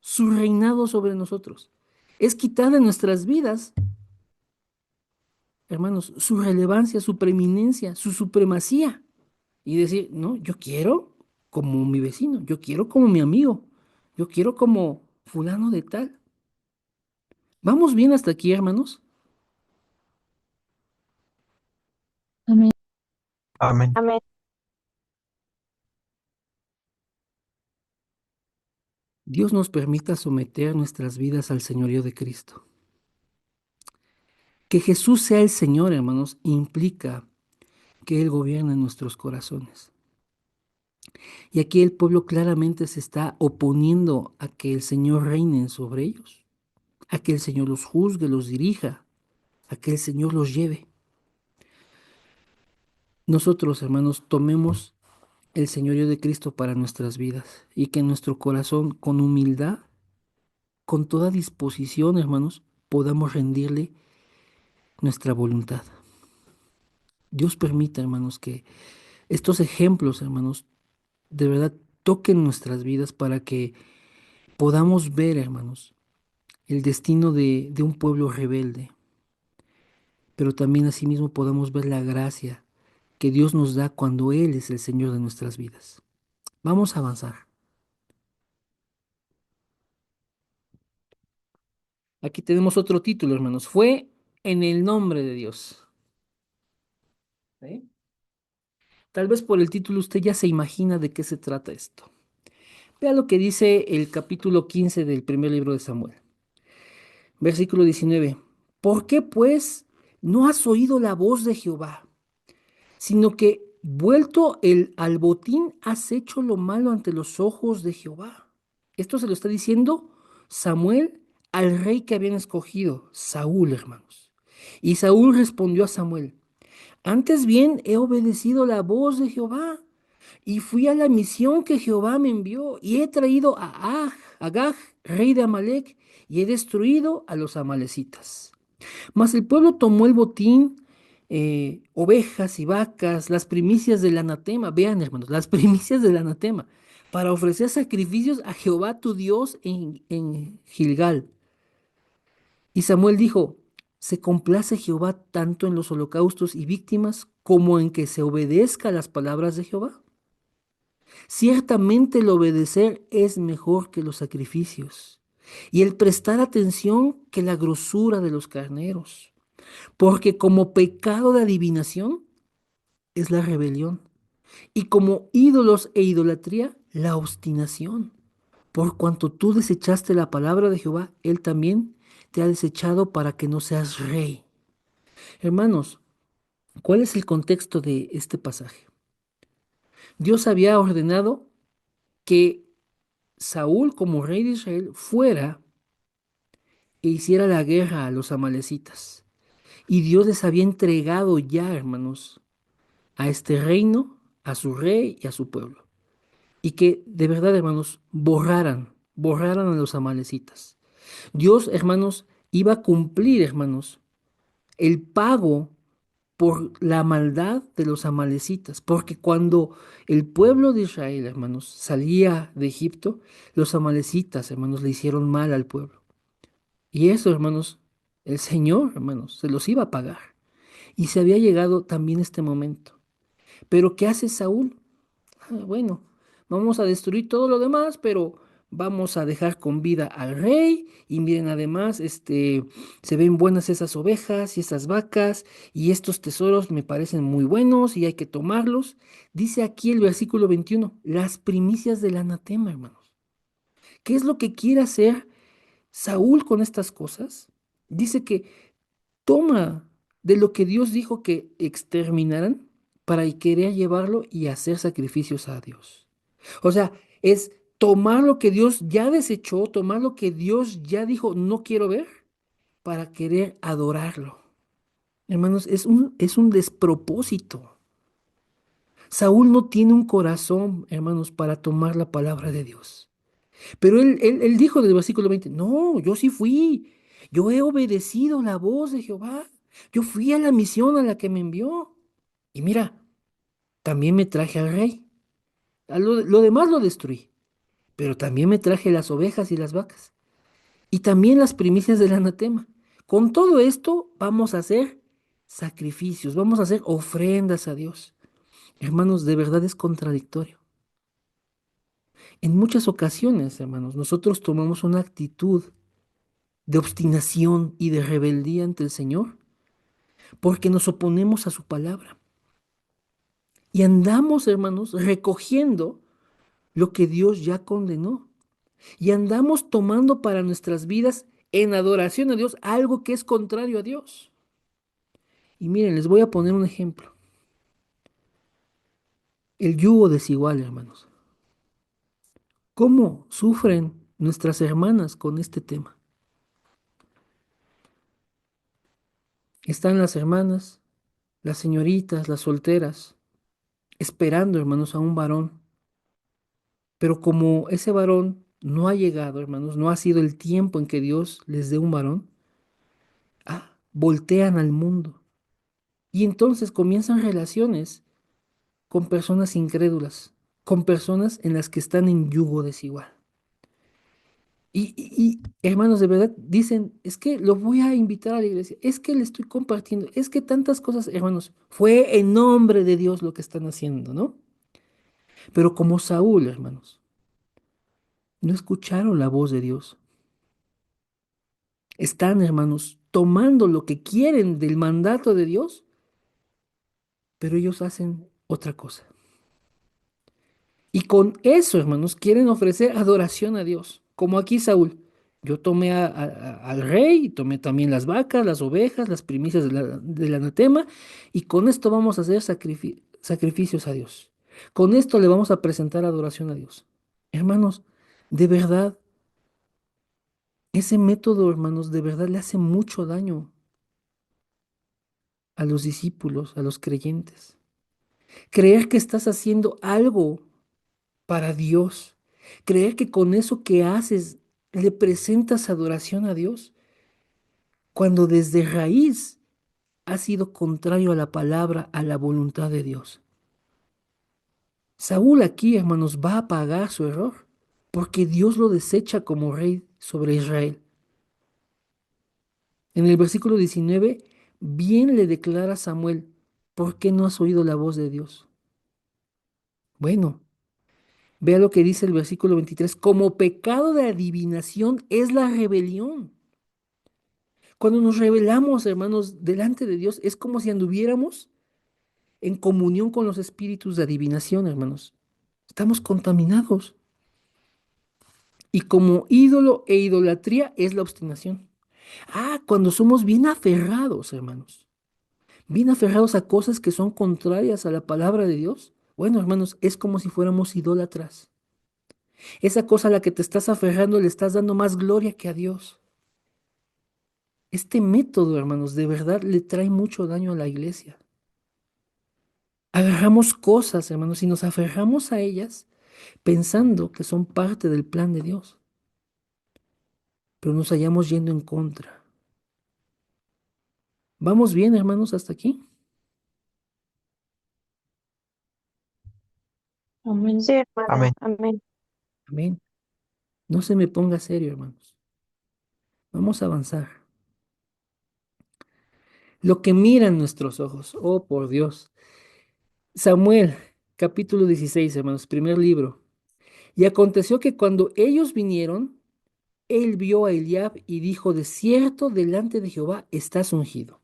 su reinado sobre nosotros. Es quitar de nuestras vidas, hermanos, su relevancia, su preeminencia, su supremacía. Y decir, no, yo quiero como mi vecino, yo quiero como mi amigo, yo quiero como fulano de tal. ¿Vamos bien hasta aquí, hermanos? Amén. Amén. Amén. Dios nos permita someter nuestras vidas al señorío de Cristo. Que Jesús sea el Señor, hermanos, implica que Él gobierna en nuestros corazones. Y aquí el pueblo claramente se está oponiendo a que el Señor reine sobre ellos, a que el Señor los juzgue, los dirija, a que el Señor los lleve. Nosotros, hermanos, tomemos el señorío de Cristo para nuestras vidas y que en nuestro corazón, con humildad, con toda disposición, hermanos, podamos rendirle nuestra voluntad. Dios permita, hermanos, que estos ejemplos, hermanos, de verdad toquen nuestras vidas para que podamos ver, hermanos, el destino de un pueblo rebelde, pero también asimismo podamos ver la gracia que Dios nos da cuando Él es el Señor de nuestras vidas. Vamos a avanzar. Aquí tenemos otro título, hermanos. Fue en el nombre de Dios. ¿Sí? Tal vez por el título usted ya se imagina de qué se trata esto. Vea lo que dice el capítulo 15 del primer libro de Samuel. Versículo 19. ¿Por qué pues no has oído la voz de Jehová, sino que vuelto al botín has hecho lo malo ante los ojos de Jehová? Esto se lo está diciendo Samuel al rey que habían escogido, Saúl, hermanos. Y Saúl respondió a Samuel, antes bien he obedecido la voz de Jehová y fui a la misión que Jehová me envió y he traído a Agag, rey de Amalec, y he destruido a los amalecitas. Mas el pueblo tomó el botín, ovejas y vacas, las primicias del anatema, vean hermanos, las primicias del anatema, para ofrecer sacrificios a Jehová tu Dios en Gilgal. Y Samuel dijo, ¿se complace Jehová tanto en los holocaustos y víctimas como en que se obedezca las palabras de Jehová? Ciertamente el obedecer es mejor que los sacrificios, y el prestar atención que la grosura de los carneros, porque como pecado de adivinación es la rebelión, y como ídolos e idolatría la obstinación. Por cuanto tú desechaste la palabra de Jehová, Él también te ha desechado para que no seas rey. Hermanos, ¿cuál es el contexto de este pasaje? Dios había ordenado que Saúl, como rey de Israel, fuera e hiciera la guerra a los amalecitas. Y Dios les había entregado ya, hermanos, a este reino, a su rey y a su pueblo. Y que de verdad, hermanos, borraran a los amalecitas. Dios, hermanos, iba a cumplir, hermanos, el pago por la maldad de los amalecitas, porque cuando el pueblo de Israel, hermanos, salía de Egipto, los amalecitas, hermanos, le hicieron mal al pueblo. Y eso, hermanos, el Señor, hermanos, se los iba a pagar. Y se había llegado también este momento. Pero ¿qué hace Saúl? Bueno, vamos a destruir todo lo demás, pero vamos a dejar con vida al rey. Y miren, además, se ven buenas esas ovejas y esas vacas, y estos tesoros me parecen muy buenos y hay que tomarlos. Dice aquí el versículo 21, las primicias del anatema, hermanos. ¿Qué es lo que quiere hacer Saúl con estas cosas? Dice que toma de lo que Dios dijo que exterminaran para querer llevarlo y hacer sacrificios a Dios. O sea, es tomar lo que Dios ya desechó, tomar lo que Dios ya dijo no quiero ver para querer adorarlo. Hermanos, es un despropósito. Saúl no tiene un corazón, hermanos, para tomar la palabra de Dios. Pero él dijo del versículo 20, no, yo sí fui, yo he obedecido la voz de Jehová, yo fui a la misión a la que me envió. Y mira, también me traje al rey. Lo demás lo destruí, pero también me traje las ovejas y las vacas, y también las primicias del anatema. Con todo esto vamos a hacer sacrificios, vamos a hacer ofrendas a Dios. Hermanos, de verdad es contradictorio. En muchas ocasiones, hermanos, nosotros tomamos una actitud de obstinación y de rebeldía ante el Señor porque nos oponemos a su palabra. Y andamos, hermanos, recogiendo lo que Dios ya condenó. Y andamos tomando para nuestras vidas en adoración a Dios algo que es contrario a Dios. Y miren, les voy a poner un ejemplo. El yugo desigual, hermanos. ¿Cómo sufren nuestras hermanas con este tema? Están las hermanas, las señoritas, las solteras, esperando, hermanos, a un varón. Pero como ese varón no ha llegado, hermanos, no ha sido el tiempo en que Dios les dé un varón, voltean al mundo. Y entonces comienzan relaciones con personas incrédulas, con personas en las que están en yugo desigual. Hermanos, de verdad dicen, es que lo voy a invitar a la iglesia, es que le estoy compartiendo, es que tantas cosas, hermanos, fue en nombre de Dios lo que están haciendo, ¿no? Pero como Saúl, hermanos, no escucharon la voz de Dios. Están, hermanos, tomando lo que quieren del mandato de Dios, pero ellos hacen otra cosa. Y con eso, hermanos, quieren ofrecer adoración a Dios, como aquí Saúl. Yo tomé al rey, tomé también las vacas, las ovejas, las primicias del anatema, y con esto vamos a hacer sacrificios a Dios. Con esto le vamos a presentar adoración a Dios. Hermanos, de verdad, ese método, hermanos, de verdad le hace mucho daño a los discípulos, a los creyentes. Creer que estás haciendo algo para Dios. Creer que con eso que haces le presentas adoración a Dios, cuando desde raíz ha sido contrario a la palabra, a la voluntad de Dios. Saúl aquí, hermanos, va a pagar su error, porque Dios lo desecha como rey sobre Israel. En el versículo 19, bien le declara a Samuel, ¿por qué no has oído la voz de Dios? Bueno, vea lo que dice el versículo 23. Como pecado de adivinación es la rebelión. Cuando nos rebelamos, hermanos, delante de Dios, es como si anduviéramos en comunión con los espíritus de adivinación, hermanos. Estamos contaminados. Y como ídolo e idolatría es la obstinación. Cuando somos bien aferrados, hermanos, bien aferrados a cosas que son contrarias a la palabra de Dios. Bueno, hermanos, es como si fuéramos idólatras. Esa cosa a la que te estás aferrando le estás dando más gloria que a Dios. Este método, hermanos, de verdad le trae mucho daño a la iglesia. Agarramos cosas, hermanos, y nos aferramos a ellas pensando que son parte del plan de Dios, pero nos hallamos yendo en contra. ¿Vamos bien, hermanos, hasta aquí? Amén. Sí, hermano, Amén. amén. Amén. No se me ponga serio, hermanos. Vamos a avanzar. Lo que miran nuestros ojos, oh por Dios. Samuel, capítulo 16, hermanos, primer libro. Y aconteció que cuando ellos vinieron, él vio a Eliab y dijo, de cierto, delante de Jehová estás ungido.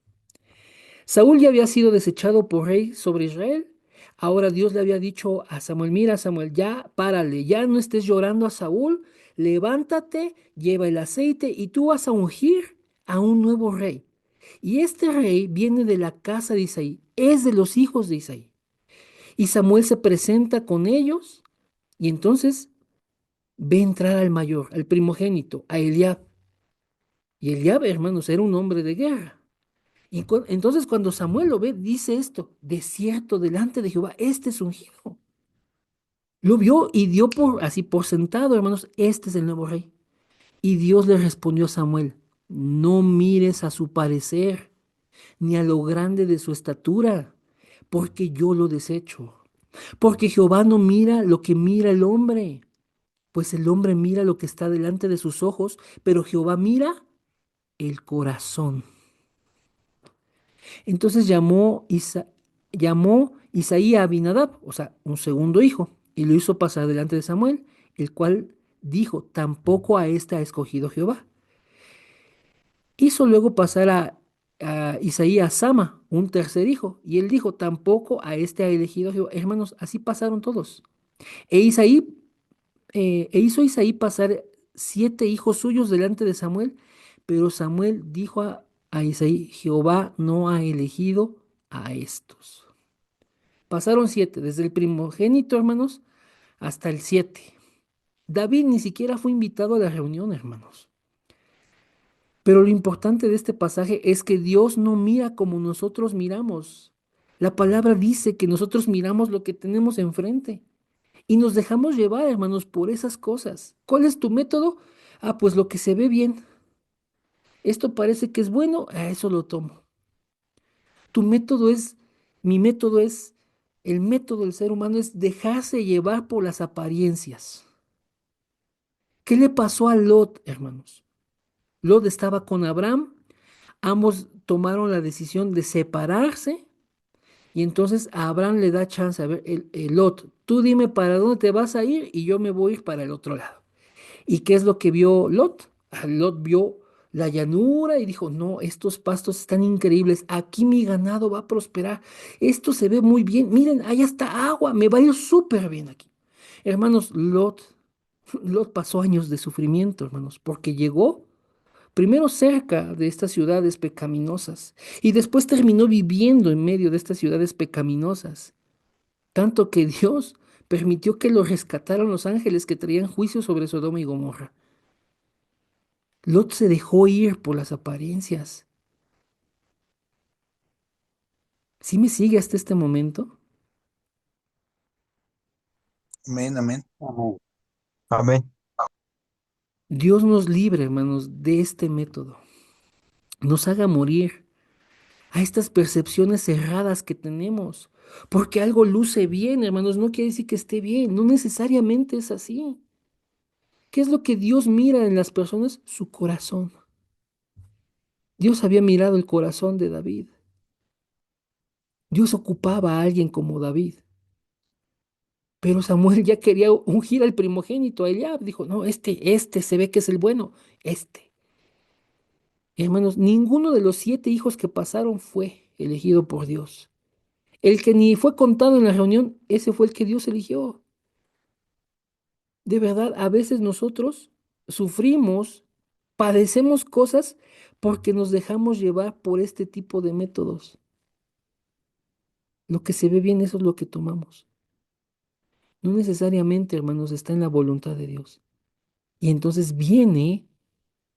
Saúl ya había sido desechado por rey sobre Israel. Ahora Dios le había dicho a Samuel, mira Samuel, ya párale, ya no estés llorando a Saúl, levántate, lleva el aceite y tú vas a ungir a un nuevo rey. Y este rey viene de la casa de Isaí, es de los hijos de Isaí. Y Samuel se presenta con ellos y entonces ve entrar al mayor, al primogénito, a Eliab. Y Eliab, hermanos, era un hombre de guerra. Y entonces cuando Samuel lo ve, dice esto, de cierto, delante de Jehová, este es ungido. Lo vio y dio por, así por sentado, hermanos, este es el nuevo rey. Y Dios le respondió a Samuel, no mires a su parecer, ni a lo grande de su estatura, porque yo lo desecho. Porque Jehová no mira lo que mira el hombre, pues el hombre mira lo que está delante de sus ojos, pero Jehová mira el corazón. Entonces llamó Isaí a Abinadab, o sea, un segundo hijo, y lo hizo pasar delante de Samuel, el cual dijo, tampoco a este ha escogido Jehová. Hizo luego pasar a Isaí a Sama, un tercer hijo, y él dijo, tampoco a este ha elegido Jehová. Hermanos, así pasaron todos. E Isaí, e hizo Isaí pasar 7 hijos suyos delante de Samuel, pero Samuel dijo a Isaí, Jehová no ha elegido a estos. Pasaron 7, desde el primogénito, hermanos, hasta el 7. David ni siquiera fue invitado a la reunión, hermanos. Pero lo importante de este pasaje es que Dios no mira como nosotros miramos. La palabra dice que nosotros miramos lo que tenemos enfrente y nos dejamos llevar, hermanos, por esas cosas. ¿Cuál es tu método? Ah, pues lo que se ve bien. Esto parece que es bueno, a eso lo tomo. Tu método es, mi método es, el método del ser humano es dejarse llevar por las apariencias. ¿Qué le pasó a Lot, hermanos? Lot estaba con Abraham, ambos tomaron la decisión de separarse y entonces a Abraham le da chance, a ver, el Lot, tú dime para dónde te vas a ir y yo me voy a ir para el otro lado. ¿Y qué es lo que vio Lot? Lot vio la llanura y dijo, no, estos pastos están increíbles, aquí mi ganado va a prosperar, esto se ve muy bien, miren, allá está agua, me va a ir súper bien aquí. Hermanos, Lot pasó años de sufrimiento, hermanos, porque llegó primero cerca de estas ciudades pecaminosas y después terminó viviendo en medio de estas ciudades pecaminosas, tanto que Dios permitió que lo rescataran los ángeles que traían juicio sobre Sodoma y Gomorra. Lot se dejó ir por las apariencias. ¿Sí me sigue hasta este momento? Amén, amén. Amén. Amén. Dios nos libre, hermanos, de este método. Nos haga morir a estas percepciones cerradas que tenemos. Porque algo luce bien, hermanos, no quiere decir que esté bien, no necesariamente es así. ¿Qué es lo que Dios mira en las personas? Su corazón. Dios había mirado el corazón de David. Dios ocupaba a alguien como David. Pero Samuel ya quería ungir al primogénito, a Eliab. Dijo, no, este se ve que es el bueno, este. Hermanos, ninguno de los 7 hijos que pasaron fue elegido por Dios. El que ni fue contado en la reunión, ese fue el que Dios eligió. De verdad, a veces nosotros sufrimos, padecemos cosas porque nos dejamos llevar por este tipo de métodos. Lo que se ve bien, eso es lo que tomamos. No necesariamente, hermanos, está en la voluntad de Dios. Y entonces viene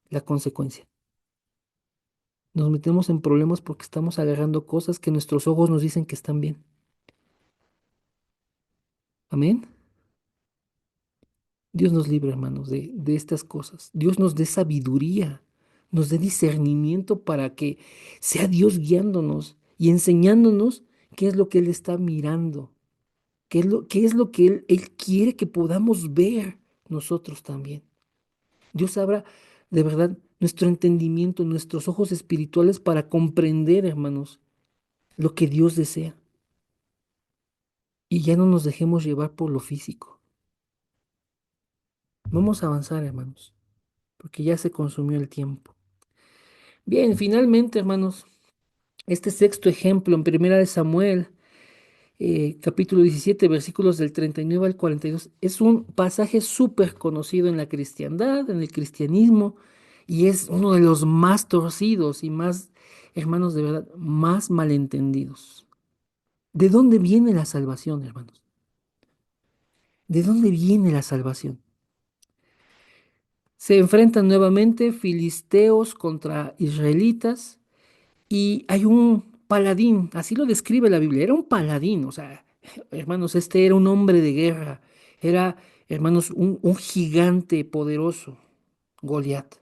la consecuencia. Nos metemos en problemas porque estamos agarrando cosas que nuestros ojos nos dicen que están bien. Amén. Dios nos libre, hermanos, de estas cosas. Dios nos dé sabiduría, nos dé discernimiento para que sea Dios guiándonos y enseñándonos qué es lo que Él está mirando, qué es lo que Él quiere que podamos ver nosotros también. Dios abra de verdad nuestro entendimiento, nuestros ojos espirituales para comprender, hermanos, lo que Dios desea. Y ya no nos dejemos llevar por lo físico. Vamos a avanzar, hermanos, porque ya se consumió el tiempo. Bien, finalmente, hermanos, este sexto ejemplo en Primera de Samuel, capítulo 17, versículos del 39 al 42, es un pasaje súper conocido en la cristiandad, en el cristianismo, y es uno de los más torcidos y más, hermanos, de verdad, más malentendidos. ¿De dónde viene la salvación, hermanos? ¿De dónde viene la salvación? Se enfrentan nuevamente filisteos contra israelitas Y hay un paladín, así lo describe la Biblia, era un paladín, o sea, hermanos, este era un hombre de guerra, era, hermanos, un gigante poderoso, Goliat.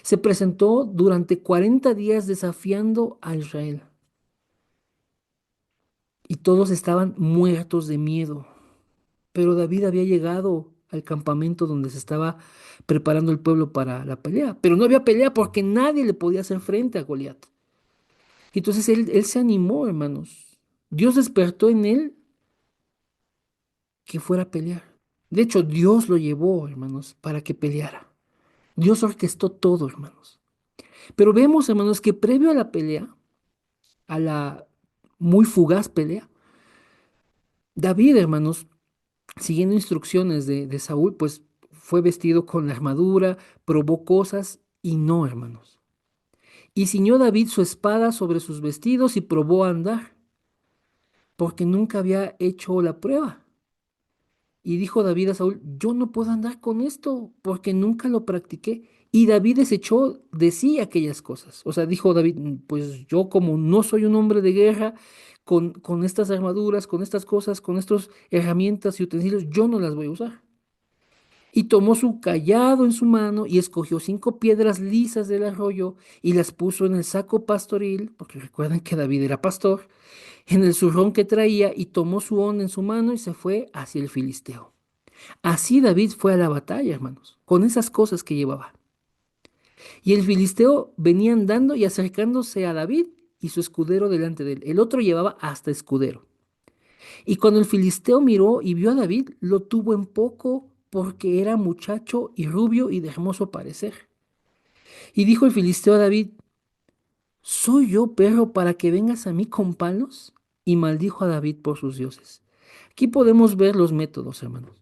Se presentó durante 40 días desafiando a Israel y todos estaban muertos de miedo. Pero David había llegado al campamento donde se estaba preparando el pueblo para la pelea, pero no había pelea porque nadie le podía hacer frente a Goliat. Y entonces él se animó, hermanos. Dios despertó en él que fuera a pelear. De hecho, Dios lo llevó, hermanos, para que peleara. Dios orquestó todo, hermanos. Pero vemos, hermanos, que previo a la pelea, a la muy fugaz pelea, David, hermanos, siguiendo instrucciones de Saúl, pues fue vestido con la armadura, probó cosas y no, hermanos. Y ciñó David su espada sobre sus vestidos y probó a andar, porque nunca había hecho la prueba. Y dijo David a Saúl, yo no puedo andar con esto, porque nunca lo practiqué. Y David desechó de sí aquellas cosas. O sea, dijo David, pues yo como no soy un hombre de guerra, con estas armaduras, con estas cosas, con estas herramientas y utensilios, yo no las voy a usar. Y tomó su cayado en su mano y escogió 5 piedras lisas del arroyo y las puso en el saco pastoril, porque recuerden que David era pastor, en el zurrón que traía y tomó su onda en su mano y se fue hacia el filisteo. Así David fue a la batalla, hermanos, con esas cosas que llevaba. Y el filisteo venía andando y acercándose a David y su escudero delante de él. El otro llevaba hasta escudero. Y cuando el filisteo miró y vio a David, lo tuvo en poco porque era muchacho y rubio y de hermoso parecer. Y dijo el filisteo a David, ¿soy yo perro para que vengas a mí con palos? Y maldijo a David por sus dioses. Aquí podemos ver los métodos, hermanos.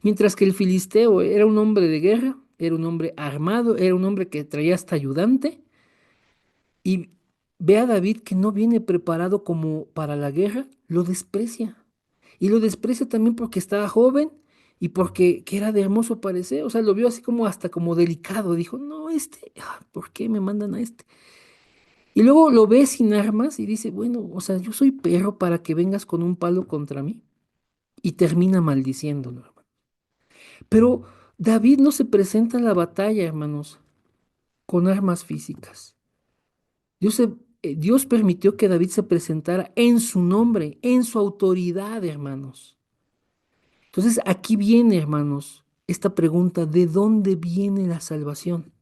Mientras que el filisteo era un hombre de guerra, era un hombre armado, era un hombre que traía hasta ayudante, y ve a David que no viene preparado como para la guerra, lo desprecia. Y lo desprecia también porque estaba joven y porque que era de hermoso parecer. O sea, lo vio así como hasta como delicado. Dijo, no, ¿por qué me mandan a este? Y luego lo ve sin armas y dice, bueno, o sea, yo soy perro para que vengas con un palo contra mí. Y termina maldiciéndolo, hermano. Pero David no se presenta a la batalla, hermanos, con armas físicas. Dios permitió que David se presentara en su nombre, en su autoridad, hermanos. Entonces aquí viene, hermanos, esta pregunta, ¿de dónde viene la salvación?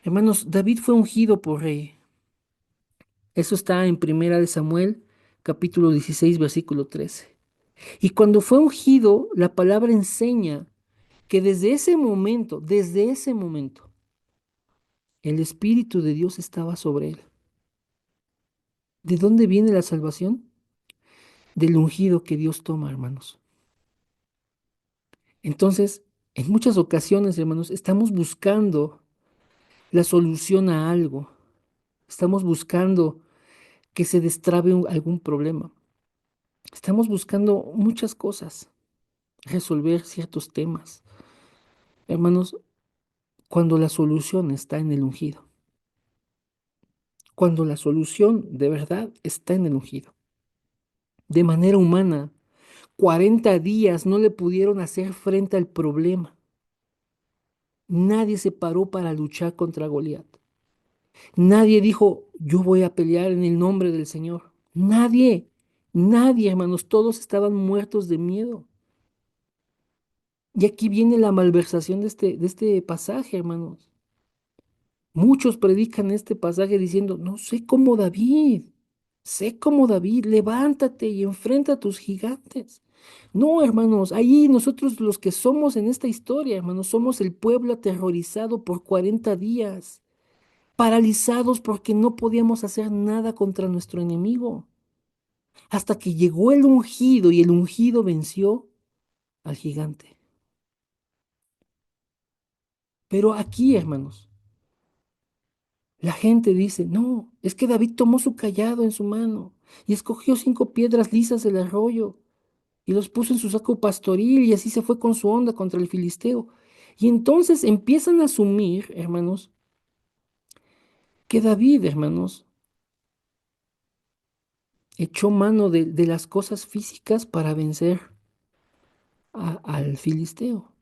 Hermanos, David fue ungido por rey. Eso está en Primera de Samuel, capítulo 16, versículo 13. Y cuando fue ungido, la palabra enseña que desde ese momento, el Espíritu de Dios estaba sobre él. ¿De dónde viene la salvación? Del ungido que Dios toma, hermanos. Entonces, en muchas ocasiones, hermanos, estamos buscando la solución a algo. Estamos buscando que se destrabe algún problema. Estamos buscando muchas cosas, resolver ciertos temas. Hermanos, cuando la solución está en el ungido. Cuando la solución de verdad está en el ungido. De manera humana, 40 días no le pudieron hacer frente al problema. Nadie se paró para luchar contra Goliat. Nadie dijo, yo voy a pelear en el nombre del Señor. Nadie, hermanos, todos estaban muertos de miedo. Y aquí viene la malversación de este pasaje, hermanos. Muchos predican este pasaje diciendo, no sé como David, levántate y enfrenta a tus gigantes. No, hermanos, ahí nosotros los que somos en esta historia, hermanos, somos el pueblo aterrorizado por 40 días, paralizados porque no podíamos hacer nada contra nuestro enemigo, hasta que llegó el ungido y el ungido venció al gigante. Pero aquí, hermanos, la gente dice, no, es que David tomó su cayado en su mano y escogió 5 piedras lisas del arroyo y los puso en su saco pastoril y así se fue con su onda contra el filisteo. Y entonces empiezan a asumir, hermanos, que David, hermanos, echó mano de las cosas físicas para vencer al filisteo.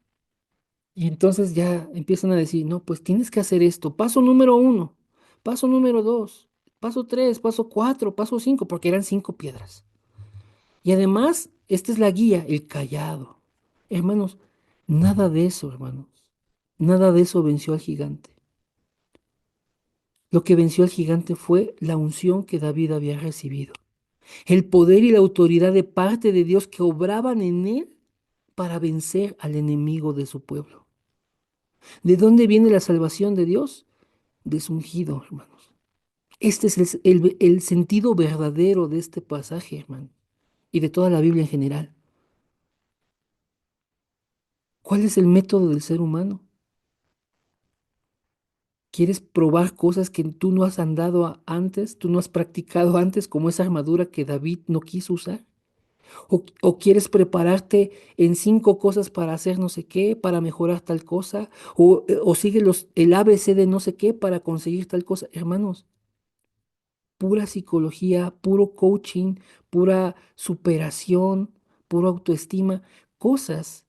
Y entonces ya empiezan a decir, no, pues tienes que hacer esto. Paso número uno, paso número dos, paso tres, paso cuatro, paso cinco, porque eran 5 piedras. Y además, esta es la guía, el cayado. Hermanos, nada de eso, hermanos. Nada de eso venció al gigante. Lo que venció al gigante fue la unción que David había recibido. El poder y la autoridad de parte de Dios que obraban en él para vencer al enemigo de su pueblo. ¿De dónde viene la salvación de Dios? De su ungido, hermanos. Este es el sentido verdadero de este pasaje, hermano, y de toda la Biblia en general. ¿Cuál es el método del ser humano? ¿Quieres probar cosas que tú no has andado antes, tú no has practicado antes, como esa armadura que David no quiso usar? ¿O quieres prepararte en 5 cosas para hacer no sé qué, para mejorar tal cosa? ¿O sigue el ABC de no sé qué para conseguir tal cosa? Hermanos, pura psicología, puro coaching, pura superación, pura autoestima, cosas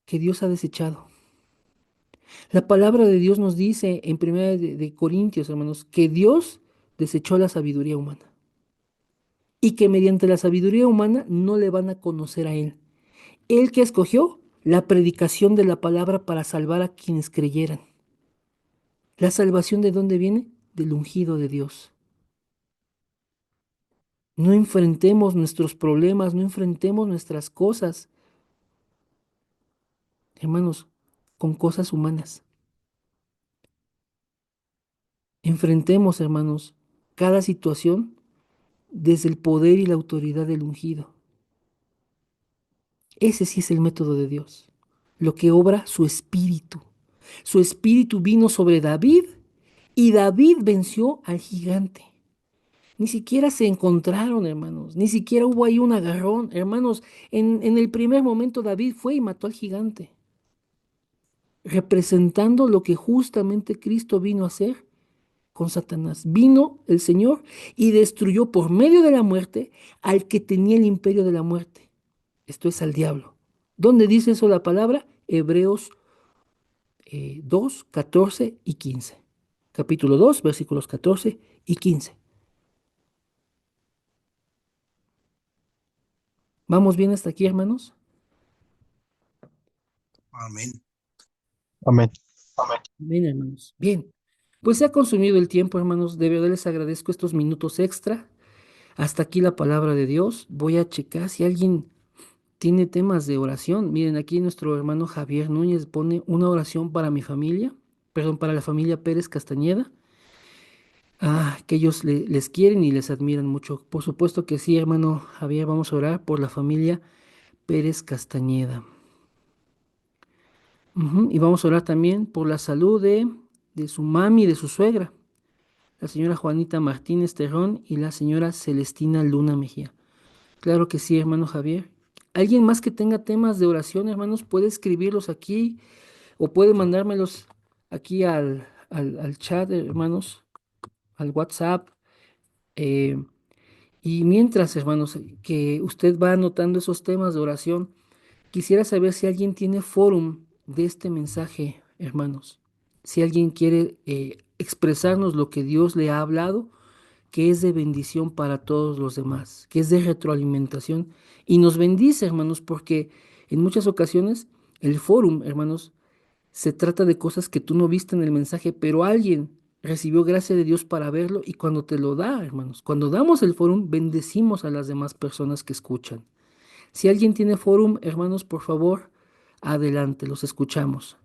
que Dios ha desechado. La palabra de Dios nos dice en 1 de Corintios, hermanos, que Dios desechó la sabiduría humana y que mediante la sabiduría humana no le van a conocer a Él. Él que escogió la predicación de la palabra para salvar a quienes creyeran. ¿La salvación de dónde viene? Del ungido de Dios. No enfrentemos nuestros problemas, no enfrentemos nuestras cosas, hermanos, con cosas humanas. Enfrentemos, hermanos, cada situación desde el poder y la autoridad del ungido. Ese sí es el método de Dios, lo que obra su espíritu. Su espíritu vino sobre David y David venció al gigante. Ni siquiera se encontraron, hermanos, ni siquiera hubo ahí un agarrón. Hermanos, en el primer momento David fue y mató al gigante, representando lo que justamente Cristo vino a hacer con Satanás. Vino el Señor y destruyó por medio de la muerte al que tenía el imperio de la muerte. Esto es al diablo. ¿Dónde dice eso la palabra? Hebreos 2, 14 y 15. Capítulo 2, versículos 14 y 15. ¿Vamos bien hasta aquí, hermanos? Amén. Amén. Bien, hermanos. Bien. Pues se ha consumido el tiempo, hermanos. De verdad les agradezco estos minutos extra. Hasta aquí la palabra de Dios. Voy a checar si alguien tiene temas de oración. Miren, aquí nuestro hermano Javier Núñez pone una oración para mi familia, perdón, para la familia Pérez Castañeda. Que ellos les quieren y les admiran mucho. Por supuesto que sí, hermano Javier, vamos a orar por la familia Pérez Castañeda. Ujú. Y vamos a orar también por la salud de su mami y de su suegra, la señora Juanita Martínez Terrón y la señora Celestina Luna Mejía. Claro que sí, hermano Javier. ¿Alguien más que tenga temas de oración, hermanos, puede escribirlos aquí o puede mandármelos aquí al chat, hermanos, al WhatsApp? Eh, y mientras, hermanos, que usted va anotando esos temas de oración, quisiera saber si alguien tiene fórum de este mensaje, hermanos. Si alguien quiere expresarnos lo que Dios le ha hablado, que es de bendición para todos los demás, que es de retroalimentación y nos bendice, hermanos, porque en muchas ocasiones el fórum, hermanos, se trata de cosas que tú no viste en el mensaje, pero alguien recibió gracia de Dios para verlo y cuando te lo da, hermanos, cuando damos el fórum, bendecimos a las demás personas que escuchan. Si alguien tiene fórum, hermanos, por favor, adelante, los escuchamos.